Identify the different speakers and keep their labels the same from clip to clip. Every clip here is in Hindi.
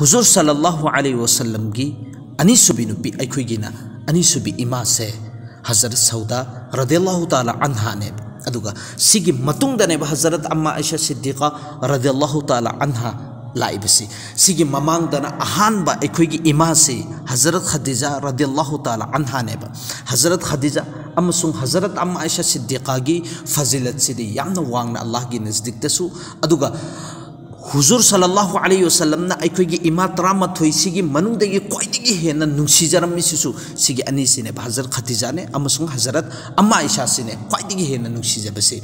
Speaker 1: Huzur sallallahu alaihi wasallam gi ani subi nupi aikhoigina ani subi ima se Hazrat Sauda radhiyallahu ta'ala anha ne aduga sigi matungda ne Hazrat Amma Aisha Siddiqa radhiyallahu ta'ala anha laibasi sigi mamangdana ahanba aikhoigi ima se Hazrat Khadija radhiyallahu ta'ala anha ne Hazrat Khadija amasung Hazrat Amma Aisha Siddiqa gi fazilat sidi yamna wangna Allah gi nazdik tasu aduga Huzur sallallahu alaihi wasallam na aikhoigi ima trama thoi sigi manungdagi koidigi hena nungsijaram misisu sigi ani sine Hazrat Khadija ne amasung Hazrat Amma Aisha sine koidigi hena nungsijabase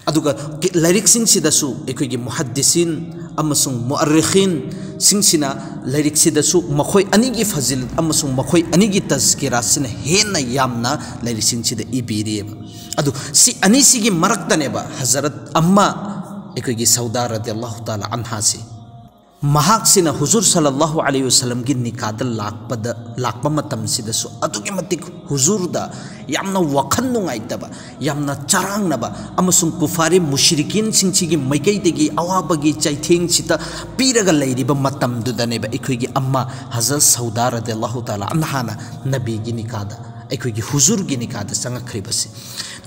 Speaker 1: aduga lyric sing sidasu aikhoigi muhaddisin amasung muarrikhin sing sina lyric sidasu makhoi anigi fazilat amasung makhoi anigi tazkira sine hena yamna lyric sing sida ibiriyeba adu si ani sigi marakdane ba Hazrat Amma Ekogi Sauda radhiyallahu ta'ala anha si mahak sina Huzur sallallahu alaihi wasallam gi nikadal lakpa matam sidasu adugi matik Huzur da yamna wakhan nungaitaba yamna charangnaba amasung kufari mushrikin singchigi maikai awabagi chaitheng sita piraga leiriba matam dudaneba ekogi amma Hazrat Sauda radhiyallahu ta'ala anha na nabi gi nikada ekogi Huzur gi nikada sangakribasi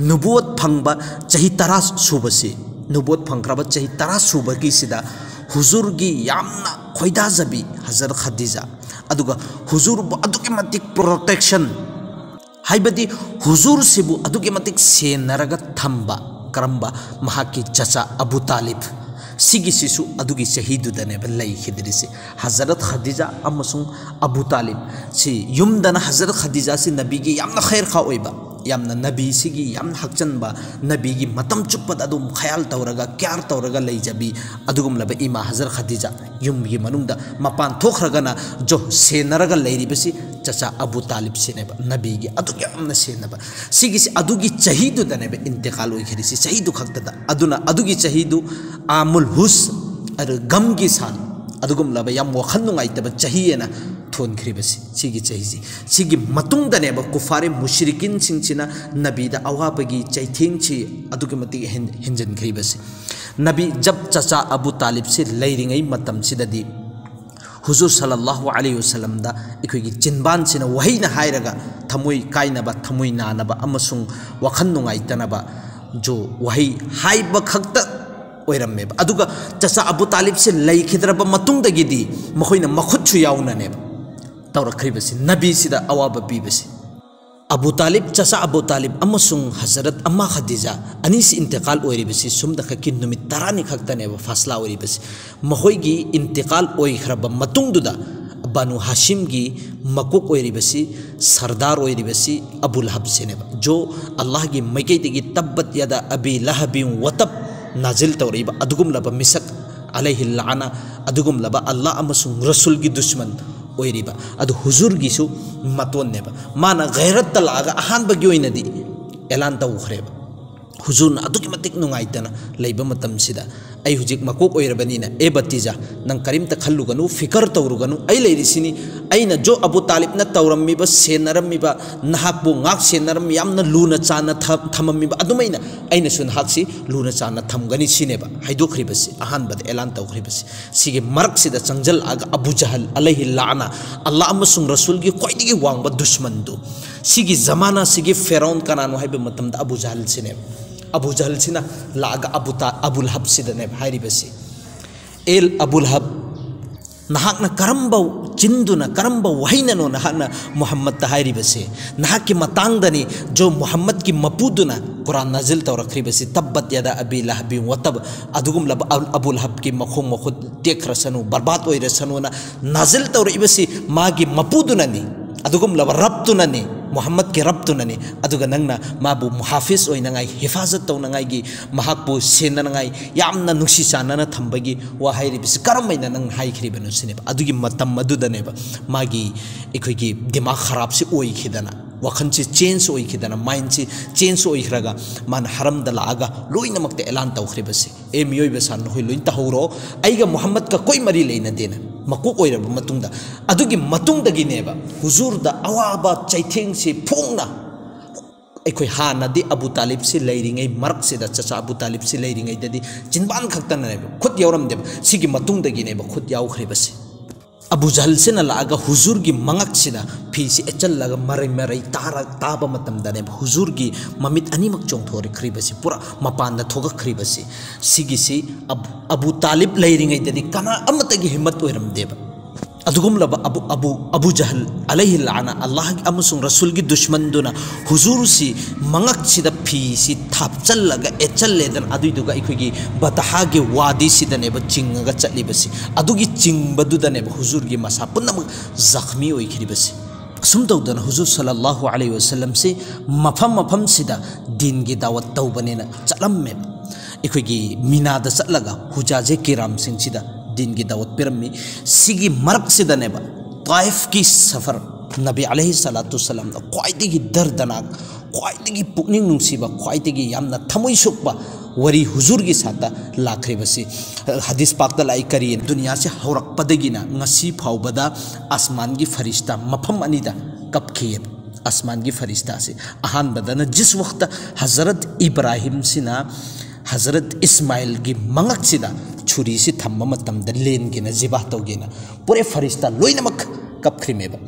Speaker 1: nubuwat phangba chahi 10 subasi Nubuat pangkrabat chahi 10 subagi sida Huzur gi yamna khoida zabi Hazrat Khadija aduga Huzur bu adugi matik protection haibadi Huzur sibu adugi matik senaraga thamba karamba mahaki chacha Abu Talib sigi sisu adugi shahidu dane balai khidrisi Hazrat Khadija amasung Abu Talib si yumdana Hazrat Khadija si nabi gi yamna khair kha oiba yamna nabi sigi yamna hakchanba nabi gi matam chupad adum khayal tawraga kyar tawraga leijabi adugum laba ima Hazrat Khadija yum gi manungda mapan thokhragana jo senaraga leiribasi chacha Abu Talib sineba nabi gi adug yamna senaba sigi si adugi chahidu daneba intiqal oi khirisi chahidu khaktada aduna adugi chahidu amul hus ar gam gi san adugum laba yam wakhan nungaitaba chahiyena thon khribasi sigi chahisi sigi matung daneba kufari mushrikin singchina nabi da awabagi chaitheng chi adugi mati hinjan khribasi nabi jab chacha Abu Talib se leiringai matam sidadi Huzur sallallahu alaihi wasallam da ikogi jinban sina wahina hairaga thamoi kainaba thamoi nanaba amasung wakhan nungaitanaba jo wahi haiba khakta oirammeba aduga chacha Abu Talib se leikhidraba matung dagidi makhoina makhutchu yauna neba tawrakribasi nabi sida awaba bibasi Abu Talib chacha Abu Talib amasung Hazrat Amma Khadija anis intiqal oiribasi sumda khakin numit tarani khaktane ba fasla oiribasi mahoigi intiqal oikhraba matungduda Banu Hashim gi makuk oiribasi sardar oiribasi Abu Lahab seneba jo Allah gi maikei tegi tabbat yada Abi Lahabin watab nazil tawriba adugum laba misak alaihi la'ana adugum laba Allah amasung Rasul gi dushman oiriba adu Huzur gisu maton neba mana ghairat talaga ahan bagi oinadi elan taw khreba Huzur na adugi matik nungaitana leiba matam sida ai hujik makok oirabanina e batija nang karim ta khalluganu fikar tawruganu ai leirisini aina jo Abu Talib na tawrammi ba senarammi ba nahakbu ngak senaram yamna luna chana thamammi ba adumaina aina sun haksi luna chana thamgani sineba haidokhribasi ahan bad elan tawkhribasi sige mark sida changjal aga Abu Jahal alaihi la'ana Allah amasung Rasul gi koidigi wangba dushman du sige zamana sige Firaun kananu haibe matam da Abu Jahal sineba Abu Jahal sina laga Abu Lahab sidane hairibasi el Abu Lahab nahakna karamba chinduna karamba wahina no nahakna Muhammad ta hairibasi nahaki matangdani jo Muhammad ki mapuduna Quran nazil tawrakribasi tabbat yada Abi Lahabin watab adugum lab Abu Lahab ki makhum makhud tekrasanu barbat oirasanu na nazil tawribasi magi mapuduna ni adugum lab rabtuna ni Muhammad ki rabtunani aduga nangna mabu muhafiz oinangai hifazat tawnangai gi mahakbu senangai yamna nungsi chanana thambagi wa hairibis karamaina nang haikribanu sineba adugi matam madudaneba magi ikhoigi dimag kharab si oi khidana wakhan chi change oi khidana mind chi change oi khraga man haram da laga loina makte elan tawkhribasi e miyoi besan hoi loin tahoro aiga Muhammad ka koi mari leina dena makuk oiraba matungda adugi matungdagi neba Huzur da awaba chaitheng si phongna अखोई हानादी अबू तालिब से लेरिंगै मरक से चचा अबू तालिब से लेरिंगै ददी चिनबान खक्तने खुद यौरमदेब सिगी मतुंगदगिनेब खुद याउख्रिबसे अबू जहल से लागा हुजूर की मंगक सिदा फीसी एचल मरई मरई ताब मतमदने हुजूर की ममित अनिमक चोंथोरे खरीबसी पूरा मपान थोगखरीबसी सिगिसी अबू तालिब लेरिंगैददी कना अमतगी हिम्मत ओइरमदेब अदुगुमलब अबू जहल अलैहि लाना अल्लाह की अमसुंग रसूल की दुश्मन दुना हुजूर सी मंगक सिदा फीसी थापचलगा एचलेदन अदुइदुगा इखोगी बतहा के वादी सिदनेब चिंगगा चलिबसी अदुगी चिंगबदुदनेब हुजूर की मसा पुनमक जख्मी ओइखरिबसी असुम तौदन हुजूर सल्लल्लाहु अलैहि वसल्लम से मफम मफम सिदा दीन की दावत तौबनेना चलम्मे इखोगी मीनादा चलगा हुजाजे किराम सिंह सिदा दिन की दावत पिरमी सिगी मरक सिदनेब ताइफ की सफ़र नबी अलैहि सलातु सलाम ख्वाइदगी दर्दनाक ख्वाइदगी पुकनिंग नुंसीबा ख्वाइदगी यामना थमोई सुकबा वरी हुजूर की साता लाखरेबसी हदीस पाक लाई करी दुनिया से हौरकपदगिना ngasi फाउबदा आसमान की फरिश्ता मफम अनिदा कपखिए आसमान की फरिश्ता से अहान बदन जिस वक्त हजरत इब्राहिम सिना हजरत इस्माइल की मंगक सिदा छुरी से थम्म मतमद लेनगेना जिबा तौगेना पूरे फरिश्ता लोइनमक कपख्रिमेबा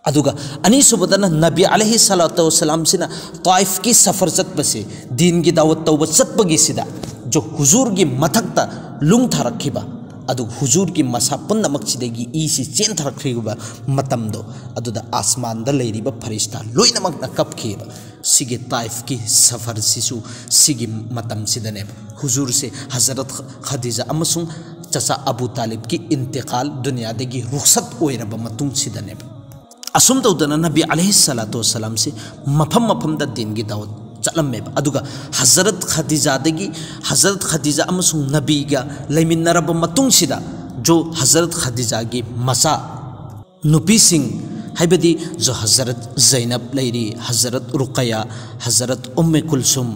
Speaker 1: अदुगा अनीसुबदना नबी अलैहि सलातु वसलाम सिना ताइफ की सफर चतबसे दीन की दावत तौब चतपगी सिदा जो हुजूर की मथक्ता लुंग थरखिबा अदु हुजूर की मसा पुनमक सिदगी इसी चेन थरखिबा मतमदो अदुदा आसमान द लेरिबा फरिश्ता लोइनमक न कपखिबा सिगे ताइफ की सफर सिसु सिगी मतम सिदनेब हुजूर से हजरत खदीजा अमसुंग चचा अबू तालिब की इंतकाल दुनिया देगी रुखसत ओइरब मतुंग सिदनेब असुम तौदना नबी अलैहि सलातु वसलाम से मफम मफम द दिन की दावत चलमेब अदुगा हजरत खदीजा अमसुंग नबीगा लेमिनरब मतुंग सिदा जो हजरत खदीजा की मसा नुपी सिंह हाइबदी जो हजरत ज़ैनब लेरी हजरत रुक़या हजरत उम्मे कुलसुम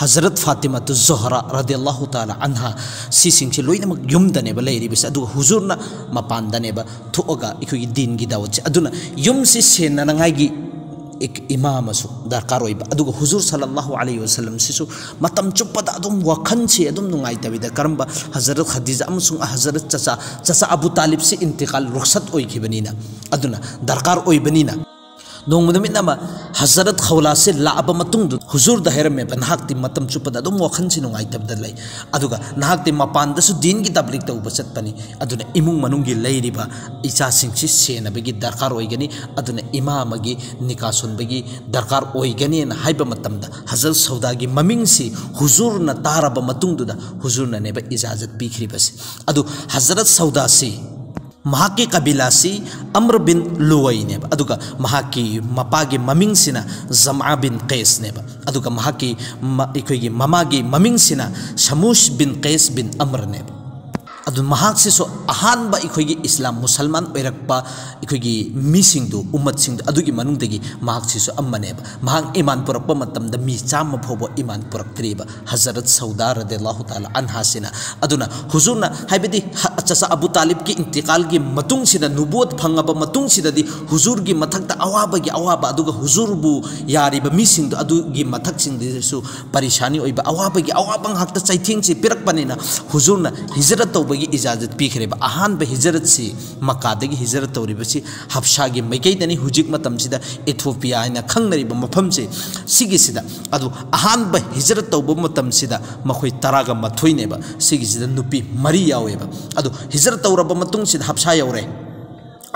Speaker 1: हजरत फातिमा तो ज़ोहरा रदियल्लाहु ताला अन्हा सिंह से लोइनमक युमदनेब लेरिबस अदुगा हुजूरना मपानदनेब थोगा इखोगी दीन की दावत से अदुना युम से सेननंगागी एक इमाम दरकार होइबा अदुगा हुजूर सल्लल्लाहु अलैहि वसल्लम सिसु मतम चुप्पदा अदुम वखन से अदुम नुंगाइतबिदा करंबा हजरत खदीजा अमसुंग हजरत चचा अबू तालिब से इंतकाल रुखसत ओइखिबनिना अदुना दरकार ओइबनिना नोंगमदमिनमा हजरत खौला से लाब मतुंग हुजूर दहरमे बनहाक्ति मतम चुपद अदुम वखन से नुंगाइतबद लै अदुगा नहाक्ति मपानदसु दीन की तबलीग तौब चतपनी अदुना इमुंग मनुंगी लैरिबा इचा सिंगसि सेनबगी दरकार ओइगनी अदुना इमामगी निका सुनबगी दरकार ओइगनी न हाइबा मतमदा हजरत सौदा की ममिंग से हुजूर न तारब मतुंगदुदा हुजूर न नेबा इजाजत पीखरिबसे अदु हजरत सौदा से महाकी कबीला से अम्र बिन लुवई ने अदुगा महाकी मपागी ममिंग सिना जमा बिन कैस ने अदुगा महाकी इकोगी ममागी ममिंग सिना शमूश बिन कैस बिन अम्र ने अदु महाक से सो अहानबा इकोगी इस्लाम मुसलमान ओइरकपा इकोगी मिसिंगदु उम्मत सिंगदु अदुगी मनुंगदगी महाक से सो अम्मने महाक ईमान पुरकपा मतमदा मी चाम फोबो ईमान पुरक्तरीबा हजरत सौदा रदियल्लाहु ताला अन्हा सिना अदुना हुजूरना हाइबदी चचा अबू तालिब की इंतकाल की मतुंग सिदा नुबुवत फंगबा मतुंग सिदादी हुजूर की मथक्ता अवाबगी अवाबा अदुगा हुजूरबु यारिबा मिसिंगदु अदुगी मथक सिंगदिसु परेशानी ओइबा अवाबगी अवाबंग हक्ता चाइथिंग से पिरकपनिना हुजूरना हिजरत तौबगी इजाजत पीखरेबा अहानबा हिजरत से मक्कादगी हिजरत तौरिबसी हफ्शागी मैकैदनी हुजिक मतमसिदा इथियोपिया आइना खंगनरिबा मफम से सिगिसिदा अदु अहानबा हिजरत तौबा मतमसिदा मखोय तरागा मथोइनेबा सिगिसिदा नुपी मरी यावेबा अदु हिजरत तौरबा मतुंगसिदा हफ्शा यावरे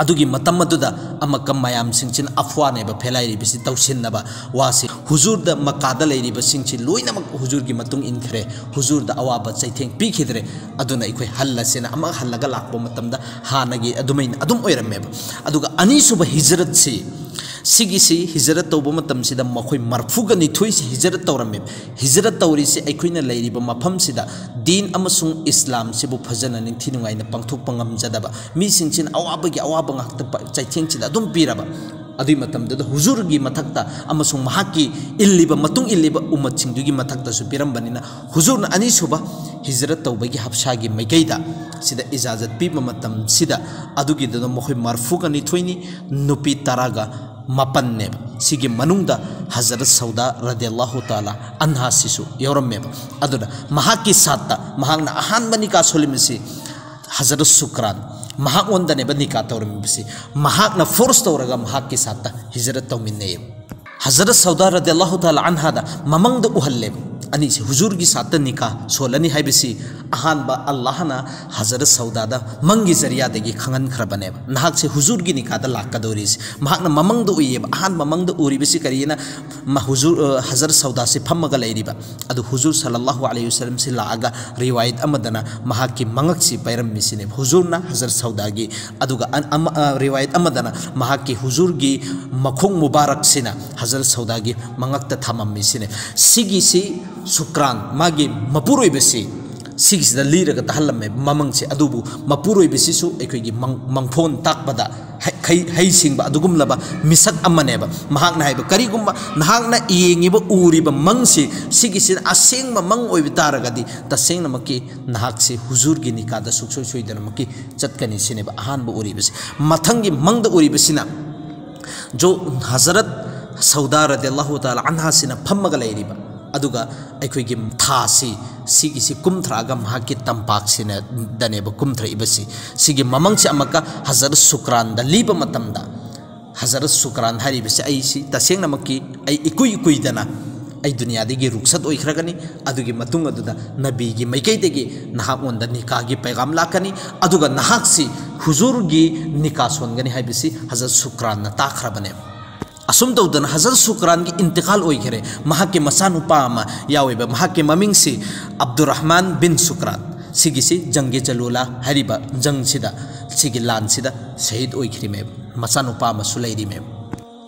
Speaker 1: अदुगी मतम अदुदा अमक मयाम सिंचिन अफवानेबा फेलाइरिबिसि तौसिनबा वासि हुजूरदा मक्कादा लेरिबा सिंचि लोइनमक हुजूर की मतुंग इनखरे हुजूरदा अवाबा चैथेंग पीखिद्रे अदुना इखोय हल्लसेना अमक हल्लगा लाकपा मतमदा हानगी अदुमैन अदुम ओइरमेबा अदुगा अनीसुबा हिजरत से सिगिसी हिजरत तौब मतमसिदा मखोय मरफुगा निथोइसि हिजरत तौरमे हिजरत तौरिसि अखोयना लेरिबा मफमसिदा दीन अमसुंग इस्लाम सिबु फजना निंथिनुगाइना पांथोकपा ngamjadaba mi singchin awabagi awaba ngakta chaithengchida adum piraba adui matamda huzur gi mathakta amasung mahaki illiba matung illiba ummat singdugi mathakta su pirambanina huzur na ani suba hijrat tawbagi hapshagi maigaida sida ijazat pi matam sida adugi da mokhoy marfuga ni thoini nupi taraga मपन्ने सिगी मनुंगदा हजरत सौदा रदियल्लाहु ताला अन्हा सिसु यौरम्मे अदुना महाकी सात्ता महागना अहानबा निका सोलिमिसि हजरत सुक्रान महाक वंदने निका तौरमिसि महाकना फोर्स तौरगा महाकी सात्ता हिजरत तौमिन्ने हजरत सौदा रदियल्लाहु ताला अन्हादा ममंगद उहल्ले अनि से हुजूर की साथ निका सोलनी है बिसी अहानबा अल्लाहना हजरत सौदादा मंगी जरिया देगी खंगन खरबने नाहक से हुजूर की निका दा लाकदोरी से महाकना ममंगद उये अहान ममंगद उरी बिसी करियना हुजूर हजरत सौदा से फम्मगा लेरिबा अदु हुजूर सल्लल्लाहु अलैहि वसल्लम से लागा रिवायत अमदना महाकी मंगक सी पैरम मिसिने हुजूरना हजरत सौदा की अदुगा रिवायत अमदना महाकी हुजूर की मखोंग मुबारक सिना हजरत सौदा की मंगक ता थमम मिसिने सिगी सी सुक्रान मागी मपुरोइबसी सिगिसदा लीरगा तहल्लमे ममंगसे अदुबु मपुरोइबसिसु एखोइगी मंगफोन ताकबदा हैसिंगबा अदुगुमलबा मिसक अमनेबा महाकना हाइबा करिगुम्बा नहाकना येंगिबा उरिबा मंगसे सिगिसिन असेंगबा मंग ओइबि तारगदि तसेंगनमकी नहाकसे हुजूरगी निकादा सुक्सोइ सोइदनमकी चटकनि सिनेबा अहानबा उरिबसे मथंगी मंगदा उरिबसिना जो हजरत सौदा रदियल्लाहु ताला अन्हा सिना फम्मगा लेरिबा अदुगा अखोइगी थासी सिगिसी कुमथ्रागा महाकी तंपाक सिना दनेब कुमथ्रा इबसी सिगी ममंगसे अमका हजरत सुक्रान दा लीब मतमदा हजरत सुक्रान हारिबसे आइसी तसेंगनमकी आई इकुई इकुइदना आई दुनियादगी रुखसत ओइखरगनी अदुगी मतुंग अदुदा नबीगी मैकैदगी नहाकोंदा निकागी पैगाम लाकनी अदुगा नहाकसी हुजूरगी निका सोनगनी हाइबसी हजरत सुक्रान ना ताखरबने असुम तौदन हजरत सुक्रान की इंतकाल होइखरे महाके मसानुपा अमा यावेबा महाके ममिंगसी अब्दुर्रहमान बिन सुक्रान सिगिसी जंगे जलूला हरिबा जंग सिदा सिगी लान सिदा शहीद होइखरिमे मसानुपा अमा सुलैरी में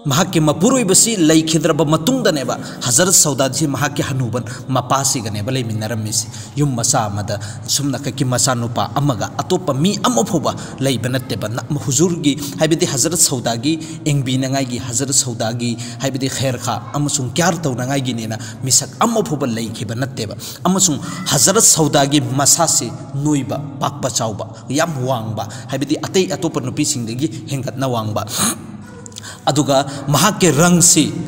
Speaker 1: महाके मपुरोइबसी लैखिद्रब मतुंगदनेबा हजरत सौदाजी महाके हनुबन मपासिगनेबा लेमिनरमिसि युम मसा अमदा सुमना ककी मसानुपा अमगा अतोपा मी अमफोबा लैबनत्तेबा हुजूरगी हाइबदि हजरत सौदागी एंगबिनंगाइगी हजरत सौदागी हाइबदि खैर खा अमसुंग क्यार तौनंगाइगी नेना मिसक अमफोबा लैखिबा नत्तेबा अमसुंग हजरत सौदागी मसासे नोइबा पाकपा चाउबा याम वांगबा हाइबदि अतै अतोपा नुपिसिंगदगी हेंगतना वांगबा अदुगा महाके रंग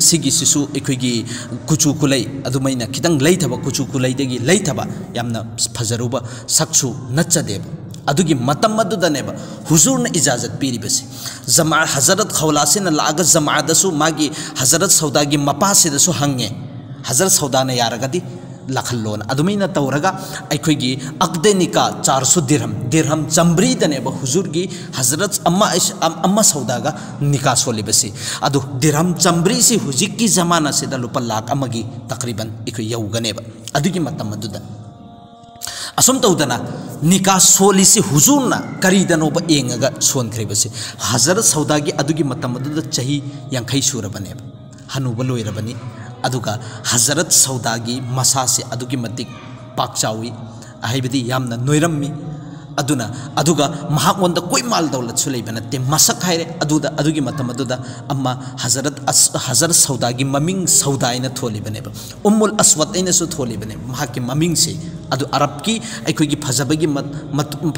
Speaker 1: सिगिसिसु एखोइगी कुचु कुलै अदुमैना खितंग लैथबा कुचु कुलैदगी लैथबा यामना फजरुबा सक्सु नच्चदेब अदुगी मतम मदुदनेबा हुजूरना इजाजत पीरिबसे जमा हजरत खौलासिना लागा जमादसु मागी हजरत सौदागी मपासिदसु हंगे हजरत सौदाना यारगदी लखल्लोन अदुमैना तौरगा अखोइगी अकदेनिका 400 दिरहम चंब्रीदनेबा हुजूरगी हजरत अम्मा सौदागा निका सोलिबसी अदु दिरहम चंब्री से हुजिकी जमाना से लुपा लाख अमगी तकरीबन इको यौगनेबा अदुगी मतम अदुदा असुम तौदना निका सोलिसी हुजूरना करीदनोबा एंगगा सोनख्रेबसी हजरत सौदागी अदुगी मतम अदुदा चही 50 सुरबनेबा हनुबा लोइरबनी अदुगा हजरत सौदागी मसासे अदुगी मतिक पाकचावी अहिबदी यामना नोइरम्मी अदुना अदुगा महाकोंदा कोई माल दौलत सुलेबा नत्ते मसक हाइरे अदुदा अदुगी मतम अदुदा अम्मा हजरत सौदागी ममिंग सौदाइना थोलिबनेबा उम्मुल अस्वद ऐनसु थोलिबने महाकी ममिंग से अदु अरब की अखोइगी फजबगी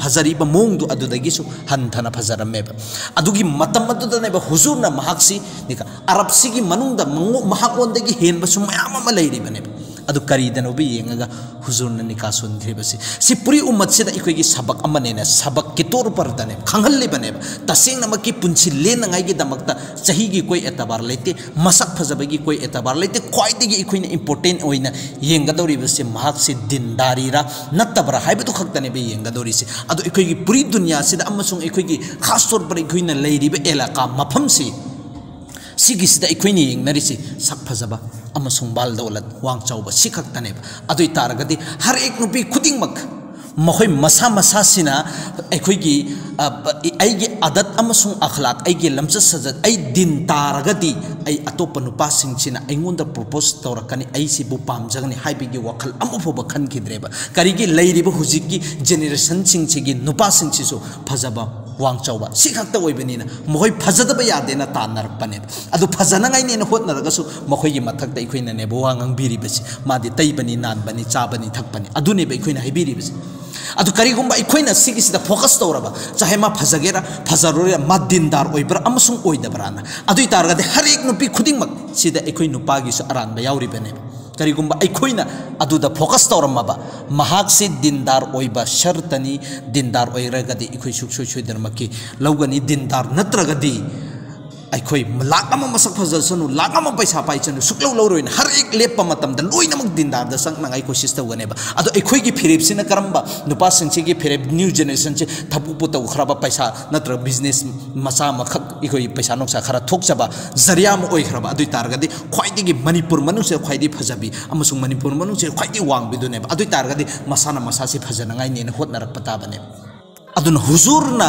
Speaker 1: फजरीबा मोंगदु अदुदगिसु हंथना फजरमेबा अदुगी मतम अदुदनेबा हुजूरना महाक्सी निका अरब सिगी मनुंगदा महाकोंदगी हेनबसु मयाम अमा लैरिबनेबा अदु करीदनोबी येंगगा हुजूरना निका सुनख्रिबसी सि पुरी उम्मत सिदा इखोइगी सबक अमनेना सबक की तौर पर दने खंगल्लिबनेबा तसेंगनमकी पुंछि लेनंगाइगी दमकता चहीगी कोई एतबार लेते मसक फजबगी कोई एतबार लेते ख्वाइदगी इखोइना इंपोर्टेंट ओइना येंगदौरिबसे महाक्सी दिनदारीरा नत्तबरा हाइबदु खक्तनेबे येंगदौरिसे अदु इखोइगी पुरी दुनिया सिदा अमसुंग इखोइगी खास तौर पर इखोइना लैरिबे एलाका मफमसी सिगिसिदा इखोइनी येंगनरिसे सक फजबा अमसुंग बाल दौलत वांग चौबा सिखक्तनेबा अदुइ तारगदि हर एक नुपी खुदिंगमक मखोइ मसा मसासिना अखोइगी आइगे आदत अमसुंग अखलाक आइगे लमचत सजत आई दिन तारगदि आई अतोप नुपासिंगसिना आइंगोंदा प्रपोज तौरकनी आइसिबु पामजगनी हाइबिगी वखल अमफोबा खनखिद्रेबा करिगी लैरिबा हुजिकी जेनेरेशन सिंगसिगी नुपासिंगसिसु फजबा वांग चौबा सिखक्ता ओइबनिना मखोइ फजदबा यादेना तानरपने अदु फजनंगाइनेना होतनरगसु मखोइगी मथक्ता इखोइना नेबो वांगंग बिरिबसि मादि तैबनी नानबनी चाबनी थकपनी अदुनेबा इखोइना हाइबिरिबसि अदु करिगुम्बा इखोइना सिगिसिदा फोकस तौरबा चाहे मा फजगेरा फजरोरे मा दिनदार ओइब्रा अमसुंग ओइदबराना अदुइ तारगदे हर एक नुपी खुदिंगमक सिदा इखोइ नुपागिसु अरानबा याउरिबने करिगुम्बा इखोइना अदुदा फोकस तौरमबा महाक्सि दिनदार ओइबा शर्तनी दिनदार ओइरगदि इखोइ सुक्सोइ सोइदनमकी लौगनी दिनदार नत्रगदि अखोई लाख अमा मसक फजसनु लाख अमा पैसा पाइचनु सुक्लौ लौरोइन हर एक लेप मतमदा लोइनमक दिनदार द संगनाइ कोशिश तौगनेबा अदो अखोइगी फिरेबसिना करम्बा नुपा सिंसिगी फिरेब न्यू जेनरेशन से थपुपु तौ खराबा पैसा नत्र बिजनेस मसा मखक इखोइ पैसा नोक्सा खरा थोकचबा जरिया म ओइ खराबा अदुइ तारगदि ख्वाइदिगी मणिपुर मनुसे ख्वाइदि फजबी अमसुंग मणिपुर मनुसे ख्वाइदि वांगबिदुनेबा अदुइ तारगदि मसाना मसासे फजनगाइ नेना होतनरक पताबने अदुन हुजूरना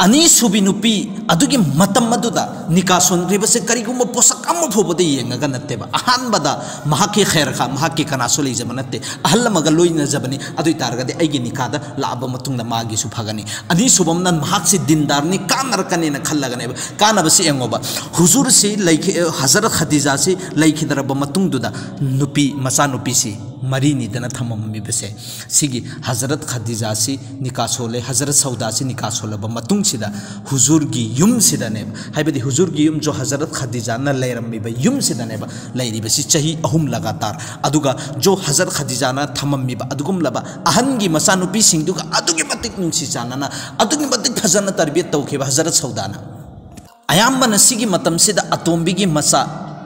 Speaker 1: अनी सुबी नुपी अदुगी मतम मदुदा निका सोनग्रिबसे करिगुम पोसक अम फोबदे येंगा नत्तेबा अहानबदा महाके खैर खा महाके कनासो लेजब नत्ते अहल्लमगा लोइना जबनी अदुइ तारगदे अइगी निकादा लाब मतुंगदा मागी सु फगनी अनी सुबमना महाकसे दिनदारनी कानरकनेना खल्लगनेबा कानबसे एंगोबा हुजूर से लैखे हजरत खदीजा से लैखिदरब मतुंगदुदा नुपी मसा नुपी से मरीनी दना थममिबसे सिगी हजरत खदीजा से निकासोले हजरत सौदा से निकासोलब मतुंग सिदा हुजूर की युम सिदने हाइबदि हुजूर की युम जो हजरत खदीजा न लेरमिबा युम सिदने लेरिबसि चही अहुम लगातार अदुगा जो हजरत खदीजा न थममिबा अदुगुम लबा अहन की मसानुपी सिंगदुगा अदुगी मतिक नुंसी चानना अदुगी मतिक फजन तरबियत तौखिबा हजरत सौदाना अयाम्बन सिगी मतम सिदा अतोम्बी की मसा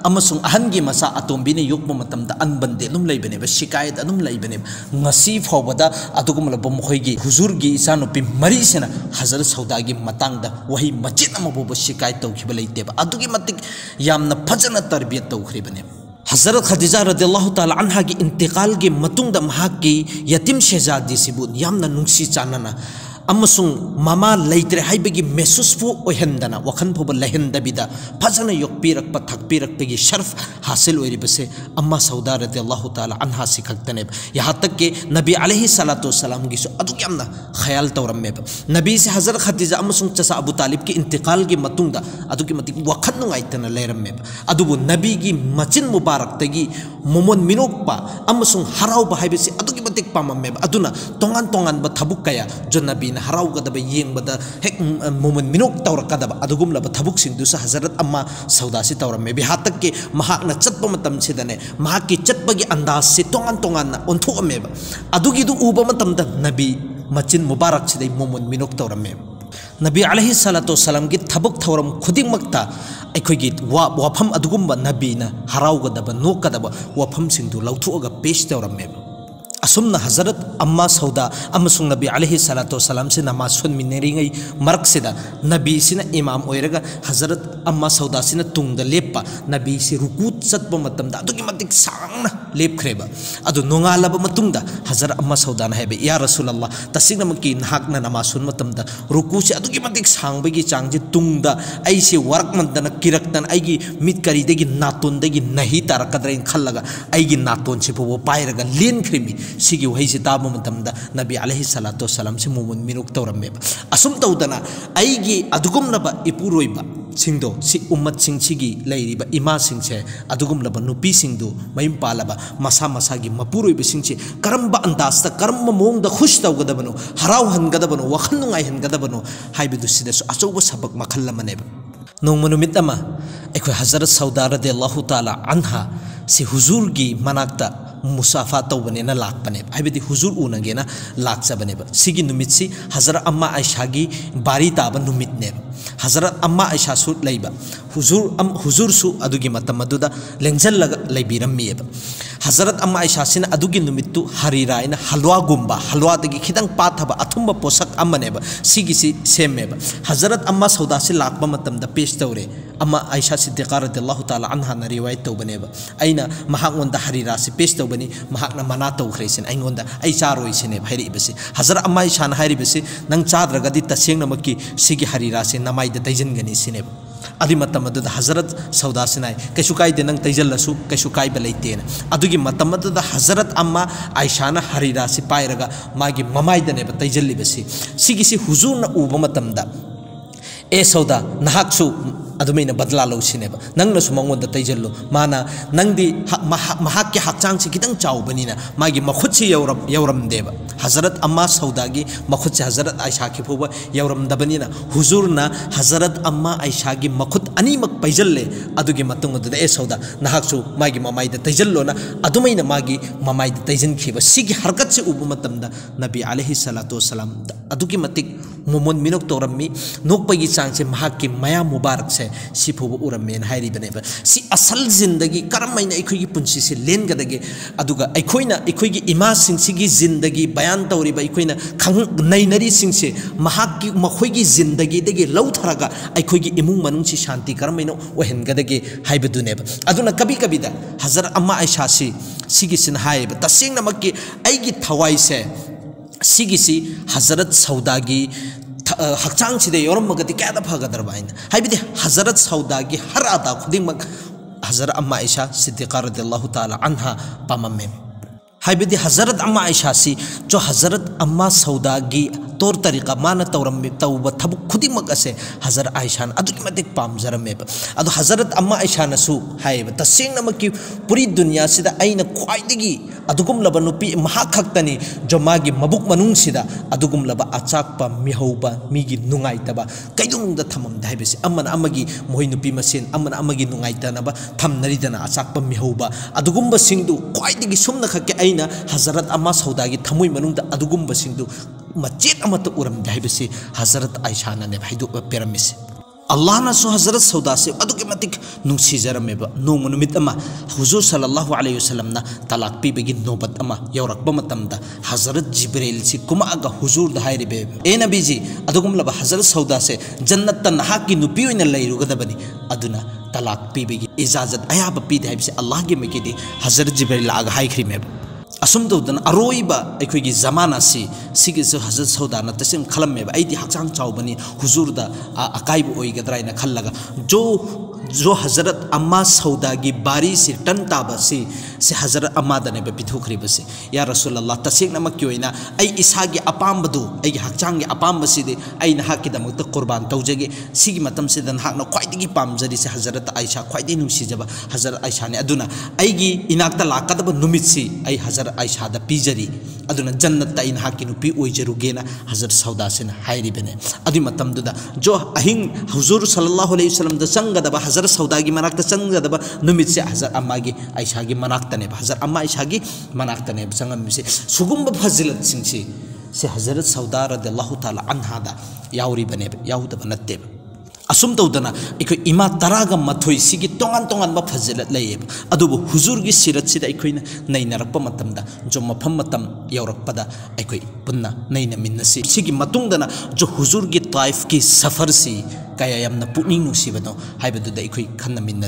Speaker 1: अमसुंग अहन की मसा अतोम्बी ने योगप मतमदा अनबंदे अदुम लैबनेबा शिकायत अदुम लैबनेबा ngasi फावबदा अदुगुमलब मखोइगी हुजूर की इसानुपी मरीसेना हजरत सौदा की मतंगदा वही मचित अमबो शिकायत तौखिबा लैतेबा अदुगी मतिक यामना फजना तरबियत तौखरिबने हजरत खदीजा रदियल्लाहु ताला अन्हा की इंतकाल की मतुंगदा महाकी यतीम शहजादी सिबु यामना नुंसी चानना अमसुंग मामा लैत्रे हाइबगी मेसुसफु ओहंदना वखन फोब लहंदबिदा फजना योगपीरक थकपीरकपगी शर्फ हासिल ओइरिबसे अम्मा सौदा रदियल्लाहु ताला अन्हा सिखक्तने यहाँ तक के नबी अलैहि सलातु वसलाम की सो अदुक यामना ख्याल तौरम्मे नबी से हजरत खदीजा अमसुंग चसा अबू तालिब की इंतकाल की मतुंगदा अदुकी मतिक वखन नुंगाइतना लेरम्मे अदुबु नबी की मचिन मुबारक तगी मोमन मिनोकपा अमसुंग हराउबा हाइबसे अदुकी मतिक पामम्मे अदुना तोंगान तोंगान ब थबुक कया जो नबी हराउगदब येंबदा हेक मोमन मिनोक तौरकदब अदुगुमलब थबुकसिंगदुस हजरत अम्मा सौदा से तौरम्मे बिहातक के महाकना चत्प मतम सिदने महाकी चत्पगी अंदाज से तोंगान तोंगान ओंथोअमेबा अदुगिदु उबा मतमदा नबी मचिन मुबारक सिदै मोमन मिनोक तौरम्मे नबी अलैहि सलातु वसलाम की थबुक थौरम खुदिंगमक्ता अखोइगी वाफम अदुगुम्बा नबीना हराउगदब नोकदब वाफम सिंगदु लौथुअगा पेश तौरम्मे असुमना हजरत अम्मा सौदा अमसुंग नबी अलैहि सलातु वसलाम से नमाज सुनमिनेरिंगै मरकसिदा नबी सिना इमाम ओइरगा हजरत अम्मा सौदा सिना तुंगदा लेप्पा नबी से रुकू चत्प मतमदा अदुगी मतिक सांगना लेपख्रेबा अदु नोंगालब मतुंगदा हजरत अम्मा सौदा ना हेबे या रसूलल्लाह तसिंगमकी नाहकना नमाज सुन मतमदा रुकू से अदुगी मतिक सांगबगी चांगजे तुंगदा ऐसे वर्क मंदना किरक्तन आइगी मित करीदेगी नातोनदेगी नहीं तारकद्रेन खल्लगा आइगी नातोन से वो पायरगा लेनख्रेमी सिगी वही से ताब मतमदा नबी अलैहि सलातु वसलाम से मोमन मिनुक तौरम्मे असुम तौदना आइगी अदुगुमनबा इपुरोइबा सिंगदो सि उम्मत सिंग सिगी लैरिबा इमा सिंग से अदुगुमनबा नुपी सिंगदो मयम पालबा मसा मसा की मपुरोइबा सिंग से करम्बा अंदाजता करम मोंगदा खुश तौगदबनो हराव हनगदबनो वखन नुंगाइ हनगदबनो हाइबदु सिदसु अचौबा सबक मखल लमनेबा नोंग मनुमित अमा अखोय हजरत सौदा रदियल्लाहु ताला अन्हा से हुजूर की मनाक्ता मुसाफा तौबनेना लाकपने हाइबदि हुजूर उनगेना लाकचबनेबा सिगी नुमितसी हजरत अम्मा आयशा की बारी ताबा नुमितने हजरत अम्मा आयशा सु लैबा हुजूर सु अदुगी मतम अदुदा लेंजल्लगा लैबिरम्मियेबा हजरत अम्मा आयशा सिना अदुगी नुमित्तु हरीरायना हलवा गुम्बा हलवादगी खिदंग पाथबा अथुंबा पोसक अम्मनेबा सिगी सि सेमेबा हजरत अम्मा सौदा से लाकबा मतमदा पेश तौरे अम्मा आयशा सिद्दीक़ा रदियल्लाहु ताला अन्हा ना रिवायत तौबनेबा अइना महागोंदा हरीरा से पेश तौबनी महाकना मना तौखरेसिन अइगोंदा अइ चारोइसिने हाइरिबसे हजरत अम्मा आयशा ना हाइरिबसे नंग चाद्रगदि तसेंगनमकी सिगी हरीरा से नमाइदा तैजनगनी सिनेबा अदि मतम अदुदा हजरत सौदा सिनाय कैसु काइदे नंग तैजल्लसु कैसु काइबा लैतेना अदुगी मतम अदुदा हजरत अम्मा आयशा ना हरीरा से पाइरगा मागी ममाइदनेबा तैजल्लिबसे सिगी सि हुजूरना उबा मतमदा ए सौदा नहाकसु अदुमैना बदला लौसिनेबा नंगनसु मंगोंदा तैजल्लो माना नंगदी महाक्के हक्चांग से खितंग चाउबनिना मागी मखुत से यौरमदेबा हजरत अम्मा सौदा की मखुद से हजरत आयशा की फूब यौरमदबनीना हुजूरना हजरत अम्मा आयशा की मखुद अनीमक पैजल्ले अदुगी मतुंग अदुदा ए सौदा नहाकसु मागी ममाइद तैजल्लोना अदुमैना मागी ममाइद तैजनखिब सिगी हरकत से उब मतमदा नबी अलैहि सलातु वसलाम अदुगी मतिक मोमोन मिनोक तोरम्मी नोकपगी चांग से महाकी मया मुबारक से सिफुब उरमेन हाइरिबनेबा सी असल जिंदगी करमैना अखोगी पुंसी से लेनगदगे अदुगा अखोइना अखोगी इमा सिंसिगी जिंदगी बयान तौरिबा अखोइना नैनरी सिंसे महाकी मखोगी जिंदगी देगे लौथरगा अखोगी इमुंग मनुंग से शांति करमैना ओहेनगदगे हाइबदुनेबा अदुना कभी कभीदा हजरत अम्मा आयशा सिगी सिन हाइबा तसेंगनमक्की आइगी थवाई से सिगिसी हजरत सौदा की हक्चांग सिदे योरमगति क्या फगदरबा हाइबदि हजरत सौदा की हर अदा खुदिमक हजरत अम्मा आयशा सिद्दीक़ा रदियल्लाहु ताला अन्हा पाममे हाइबदि हजरत अम्मा आयशा सी जो हजरत अम्मा सौदा की तौर तरीका माना तौरम्मे तौब थबुक खुदिमक असे हजरत आयशा अदुकी मतिक पामजरमेब अदु हजरत अम्मा आयशा नसु हाइब तसेंगनमकी पूरी दुनिया सिदा अइना ख्वाइदगी अदुगुमलब नुपी महाखक्तनी जो मागी मबुक मनुंग सिदा अदुगुमलब अचाकपा मिहौबा मिगी नुंगाइतबा कैदुंगदा थमम दाइबसे अमन अमगी मोहि नुपी मसेन अमन अमगी नुंगाइतनबा थमनरिदना अचाकपा मिहौबा अदुगुमब सिंगदु ख्वाइदगी सुमना खके अइना हजरत अम्मा सौदागी थमुई मनुंगदा अदुगुमब सिंगदु मचेत अमत उरम दाइबसे हजरत आयशा ने भाइदु पेरमिसे अल्लाह नसु हजरत सौदा से अदुके मतिक नुंसीजरमेब नोंग नुमित अमा हुजूर सल्लल्लाहु अलैहि वसल्लम ना तलाक पीबगी नोबत अमा यौरकबा मतमदा हजरत जिब्रील से कुमागा हुजूर दाइरिबे ए नबी जी अदुगुमलब हजरत सौदा से जन्नत नहाकी नुपी ओइना लैरुगदबनी अदुना तलाक पीबगी इजाजत अयाब पीदे हाइबसे अल्लाह गे मेकेदि हजरत जिब्रील आगा हाइख्रिमेब असुम तौदन अरोइबा अखोगी जमाना सिगी हजरत सौदा तसेम खलमेब अइदि हक्चांग चाउबनी हुजूरदा अकाइब ओइगद्राइना खल्लगा जो हजरत अम्मा सौदा की बारी से टन ताब से हजरत अम्मा दने पिथुखरीबसे या रसूलल्लाह तसेंगनमक्की ओइना अइ इसागी अपामबदु अइ हक्चांगी अपामबसिदे अइ नहाकीदमक्ता कुर्बान तौजगे सिगी मतम से नहाकना ख्वाइदगी पामजरी से हजरत आयशा ख्वाइदगी नुंसीजबा हजरत आयशा ने अदुना अइगी इनाक्ता लाकदब नुमितसी अइ हजरत आयशा दा पीजरी अदुना जन्नत ता इनहाकी नुपी ओइजरुगेना हजरत सौदा से हाइरिबने अदि मतमदुदा जो अहिंग हुजूर सल्लल्लाहु अलैहि वसल्लम द संगदबा हजरत सौदा की मनाक्ता संगदबा नुमित से हजरत अम्मा की आयशा की मनाक्तने हजरत अम्मा आयशा की मनाक्तने संगमसे सुगुम्ब फजिलत सिंसी से हजरत सौदा रदियल्लाहु ताला अन्हादा याउरिबने याउदब नत्ते असुम तौदना इको इमा तरागा मथोई सिगी तोंगान तोंगान बा फजिलत लैयेब अदुबु हुजूर की सिरत सिदा इकोइना नैनरक्प मतमदा जो मफम मतम यौरक्पदा इकोइ पुन्ना नैना मिन्नसी सिगी मतुंगदना जो हुजूर की ताइफ की सफर सी कया यमना पुनिंग नुसिबनो हाइबदुदा इकोइ खन्ना मिन्ना